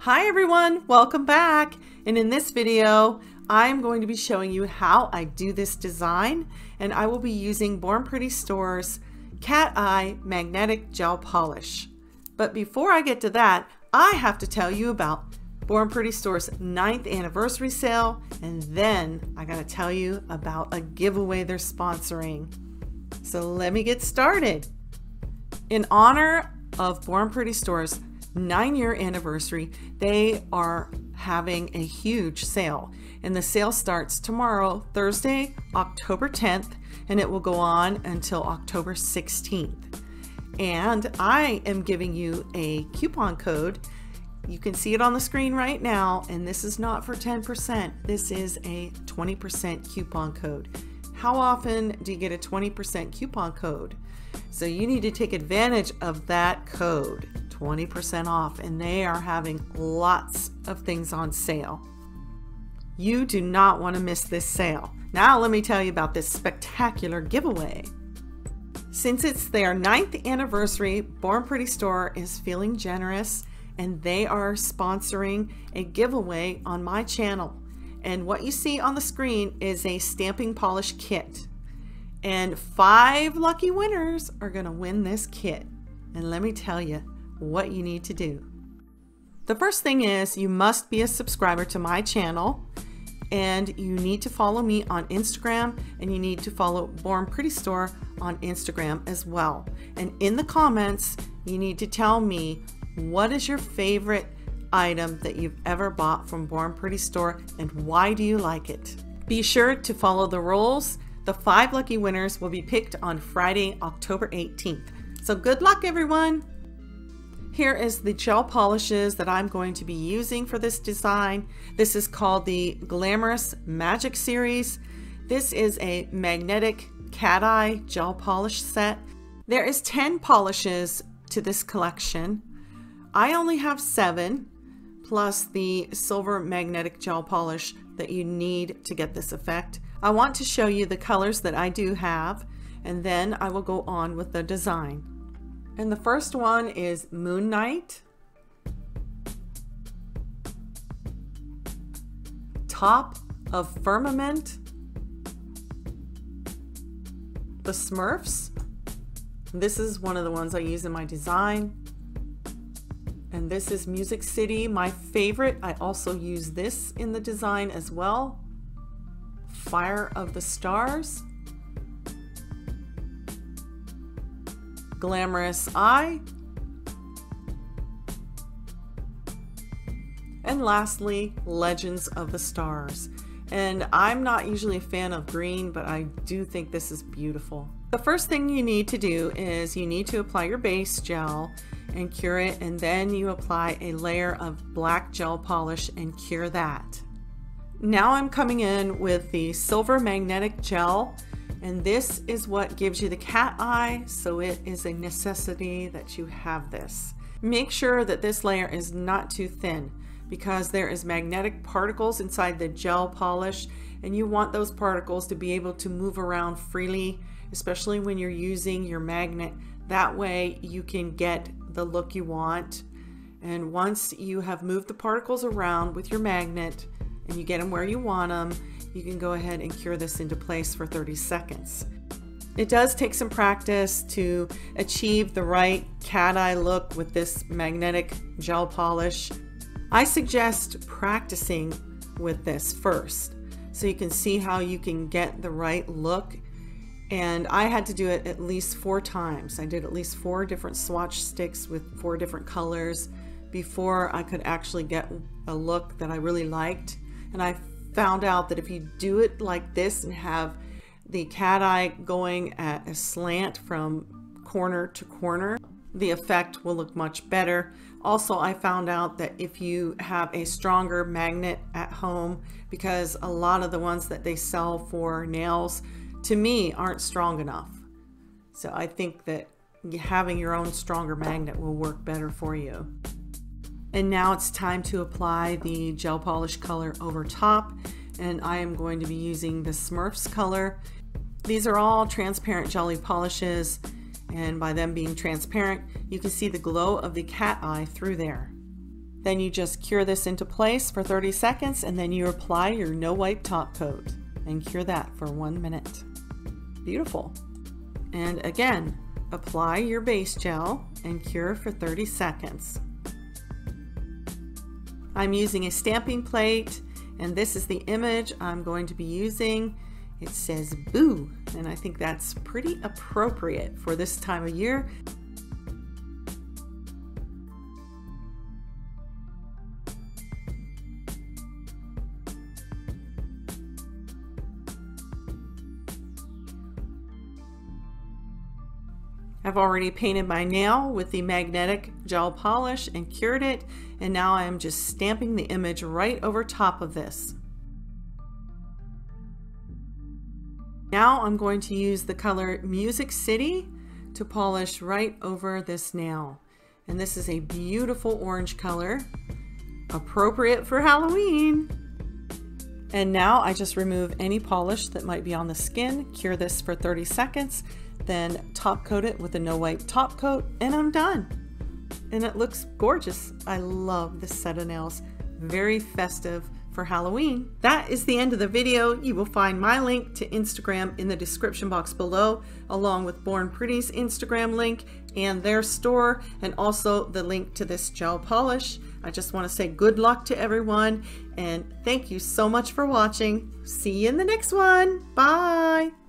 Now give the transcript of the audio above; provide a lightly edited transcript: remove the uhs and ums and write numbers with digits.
Hi everyone, welcome back. And in this video, I'm going to be showing you how I do this design, and I will be using Born Pretty Store's Cat Eye Magnetic Gel Polish. But before I get to that, I have to tell you about Born Pretty Store's 9th anniversary sale, and then I gotta tell you about a giveaway they're sponsoring. So let me get started. In honor of Born Pretty Store's 9-year anniversary, they are having a huge sale, and the sale starts tomorrow, Thursday, October 10th, and it will go on until October 16th. And I am giving you a coupon code. You can see it on the screen right now, and this is not for 10%. This is a 20% coupon code. How often do you get a 20% coupon code? So you need to take advantage of that code, 20% off, and they are having lots of things on sale. You do not want to miss this sale. Now let me tell you about this spectacular giveaway. Since it's their 9th anniversary, Born Pretty Store is feeling generous, and they are sponsoring a giveaway on my channel. And what you see on the screen is a stamping polish kit. And 5 lucky winners are going to win this kit. And let me tell you what you need to do. The first thing is you must be a subscriber to my channel, and you need to follow me on Instagram, and you need to follow Born Pretty Store on Instagram as well. And in the comments, you need to tell me what is your favorite item that you've ever bought from Born Pretty Store and why do you like it. Be sure to follow the rules. The 5 lucky winners will be picked on Friday, October 18th. So good luck, everyone. Here is the gel polishes that I'm going to be using for this design. This is called the Glamorous Magic Series. This is a magnetic cat eye gel polish set. There is 10 polishes to this collection. I only have 7, plus the silver magnetic gel polish that you need to get this effect. I want to show you the colors that I do have, and then I will go on with the design. And the first one is Moon Night, Top of Firmament, the Smurfs. This is one of the ones I use in my design. And this is Music City, my favorite. I also use this in the design as well. Fire of the Stars, Glamorous Eye, and lastly, Legends of the Stars. And I'm not usually a fan of green, but I do think this is beautiful. The first thing you need to do is you need to apply your base gel and cure it, and then you apply a layer of black gel polish and cure that. Now I'm coming in with the silver magnetic gel, and this is what gives you the cat eye, so it is a necessity that you have this. Make sure that this layer is not too thin, because there is magnetic particles inside the gel polish, and you want those particles to be able to move around freely, especially when you're using your magnet. That way you can get the look you want. And once you have moved the particles around with your magnet and you get them where you want them, you can go ahead and cure this into place for 30 seconds. It does take some practice to achieve the right cat eye look with this magnetic gel polish. I suggest practicing with this first so you can see how you can get the right look. And I had to do it at least 4 times. I did at least 4 different swatch sticks with 4 different colors before I could actually get a look that I really liked. And I found out that if you do it like this and have the cat eye going at a slant from corner to corner, the effect will look much better. Also, I found out that if you have a stronger magnet at home, because a lot of the ones that they sell for nails to me aren't strong enough. So I think that having your own stronger magnet will work better for you. And now it's time to apply the gel polish color over top, and I am going to be using the Smurfs color. These are all transparent jelly polishes, and by them being transparent, you can see the glow of the cat eye through there. Then you just cure this into place for 30 seconds and then you apply your no wipe top coat and cure that for 1 minute. Beautiful. And again, apply your base gel and cure for 30 seconds. I'm using a stamping plate and this is the image I'm going to be using. It says boo, and I think that's pretty appropriate for this time of year. I've already painted my nail with the magnetic gel polish and cured it, and now I'm just stamping the image right over top of this. Now I'm going to use the color Music City to polish right over this nail. And this is a beautiful orange color, appropriate for Halloween. And now I just remove any polish that might be on the skin, cure this for 30 seconds, then top coat it with a no wipe top coat, and I'm done. And it looks gorgeous. I love this set of nails. Very festive for Halloween. That is the end of the video. You will find my link to Instagram in the description box below, along with Born Pretty's Instagram link and their store, and also the link to this gel polish. I just want to say good luck to everyone, and thank you so much for watching. See you in the next one. Bye.